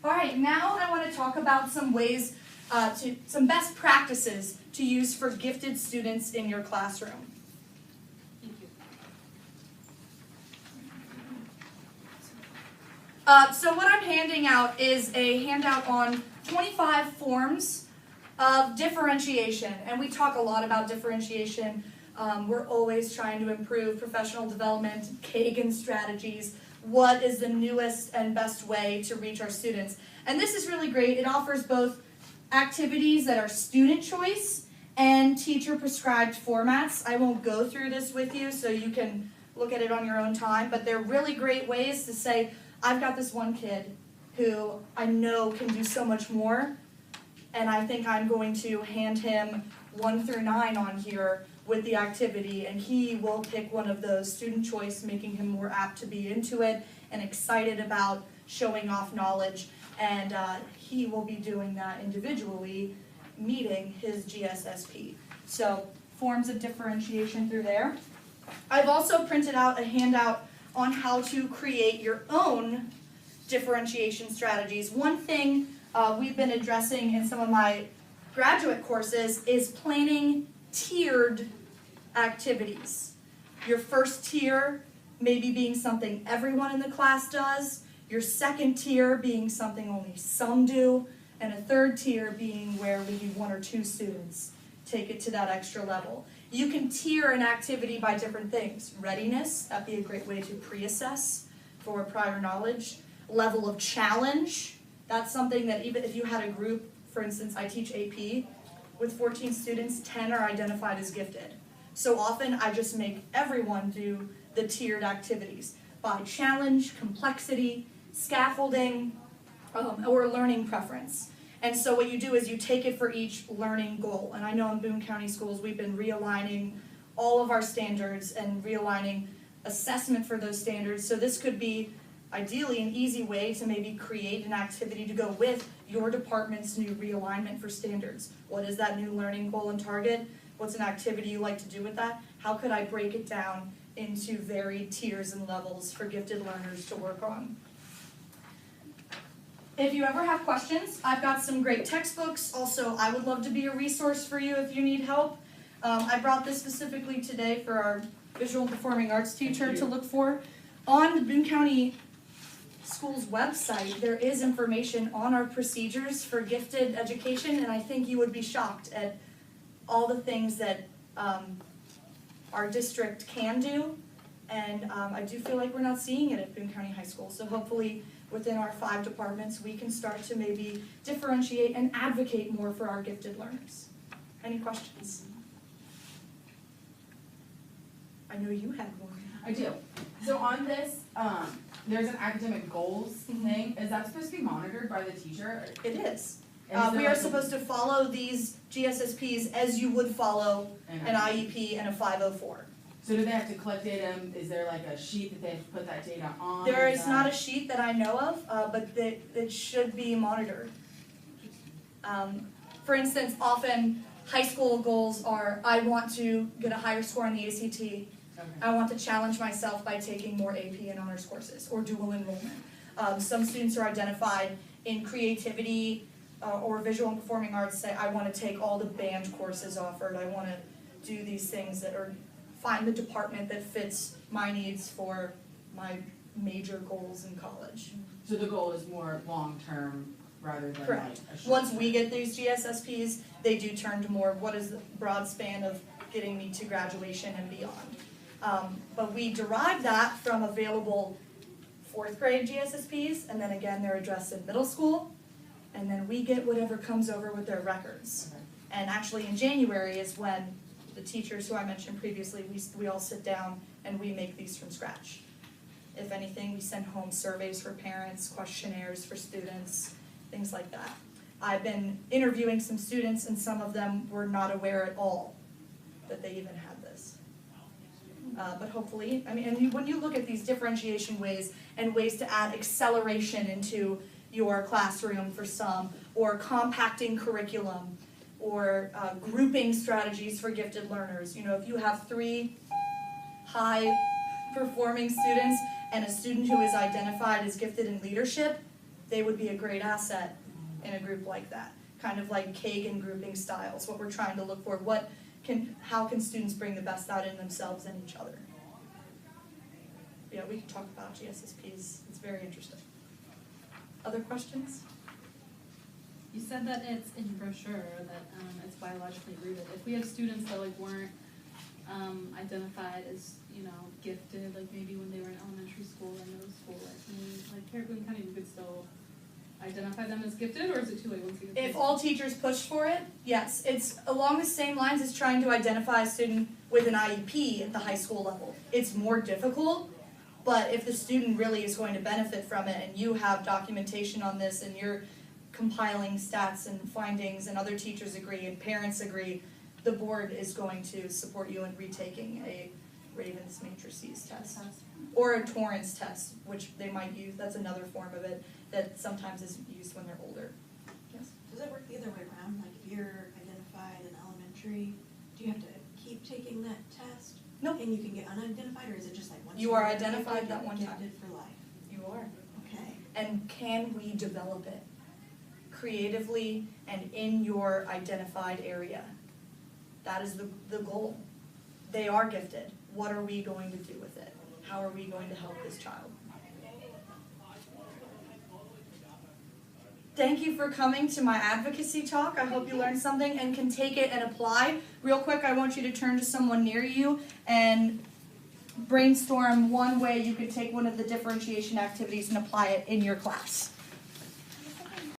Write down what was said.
All right, now I want to talk about some ways, some best practices to use for gifted students in your classroom. So what I'm handing out is a handout on 25 forms of differentiation, and we talk a lot about differentiation. We're always trying to improve professional development, Kagan strategies. What is the newest and best way to reach our students? And this is really great. It offers both activities that are student choice and teacher prescribed formats. I won't go through this with you so you can look at it on your own time, but they're really great ways to say, I've got this one kid who I know can do so much more, and I think I'm going to hand him 1 through 9 on here with the activity, and he will pick one of those, student choice, making him more apt to be into it and excited about showing off knowledge, and he will be doing that individually, meeting his GSSP. So forms of differentiation through there. I've also printed out a handout on how to create your own differentiation strategies. One thing we've been addressing in some of my graduate courses is planning tiered activities. Your first tier maybe being something everyone in the class does, your second tier being something only some do, and a third tier being where maybe 1 or 2 students take it to that extra level. You can tier an activity by different things. Readiness, that'd be a great way to pre-assess for prior knowledge. Level of challenge, that's something that even if you had a group, for instance, I teach AP, with 14 students, 10 are identified as gifted. So often I just make everyone do the tiered activities by challenge, complexity, scaffolding, or learning preference. And so what you do is you take it for each learning goal. And I know in Boone County Schools we've been realigning all of our standards and realigning assessment for those standards. So this could be ideally an easy way to maybe create an activity to go with your department's new realignment for standards. What is that new learning goal and target? What's an activity you like to do with that? How could I break it down into varied tiers and levels for gifted learners to work on? If you ever have questions, I've got some great textbooks. Also, I would love to be a resource for you if you need help. I brought this specifically today for our visual and performing arts teacher to look for. On the Boone County Schools website, there is information on our procedures for gifted education, and I think you would be shocked at all the things that our district can do, and I do feel like we're not seeing it at Boone County High School, so hopefully within our 5 departments we can start to maybe differentiate and advocate more for our gifted learners. Any questions? I know you had one. I do. So on this, there's an academic goals thing. Is that supposed to be monitored by the teacher? It is. And We are supposed to follow these GSSPs as you would follow an IEP and a 504. So do they have to collect data? Is there like a sheet that they have to put that data on? There is not a sheet that I know of, but it should be monitored. For instance, often high school goals are, I want to get a higher score on the ACT. Okay. I want to challenge myself by taking more AP and honors courses or dual enrollment. Some students are identified in creativity or visual and performing arts, say, I want to take all the band courses offered. I want to do these things that are, find the department that fits my needs for my major goals in college. So the goal is more long-term rather than Correct. Like a short Once term. we get these GSSPs, they do turn to more, what is the broad span of getting me to graduation and beyond. But we derive that from available 4th grade GSSPs, and then again they're addressed in middle school, and then we get whatever comes over with their records. Okay. And actually in January is when the teachers who I mentioned previously, we all sit down and we make these from scratch. If anything, we send home surveys for parents, questionnaires for students, things like that. I've been interviewing some students and some of them were not aware at all that they even had this. But hopefully, I mean, and when you look at these differentiation ways and ways to add acceleration into your classroom for some, or compacting curriculum, or grouping strategies for gifted learners. You know, if you have 3 high-performing students and a student who is identified as gifted in leadership, they would be a great asset in a group like that. Kind of like Kagan grouping styles, what we're trying to look for. How can students bring the best out in themselves and each other? Yeah, we can talk about GSSPs. It's very interesting. Other questions? You said that it's in your brochure that it's biologically rooted. If we have students that like weren't identified as, you know, gifted, like maybe when they were in elementary school or middle school, like Caribbean County, we could still identify them as gifted, or is it too late once you get If all teachers push for it, yes. It's along the same lines as trying to identify a student with an IEP at the high school level. It's more difficult, but if the student really is going to benefit from it and you have documentation on this and you're compiling stats and findings and other teachers agree and parents agree, the board is going to support you in retaking a Raven's matrices test. Or a Torrance test, which they might use. That's another form of it that sometimes is used when they're older. Yes? Does it work the other way around? Like if you're identified in elementary, do you have to keep taking that test? Nope. And you can get unidentified, or is it just like once You are you're identified that one time. gifted for life? You are. Okay. And can we develop it creatively and in your identified area? That is the goal. They are gifted. What are we going to do with it? How are we going to help this child? Thank you for coming to my advocacy talk. I hope you learned something and can take it and apply. Real quick, I want you to turn to someone near you and brainstorm one way you could take one of the differentiation activities and apply it in your class.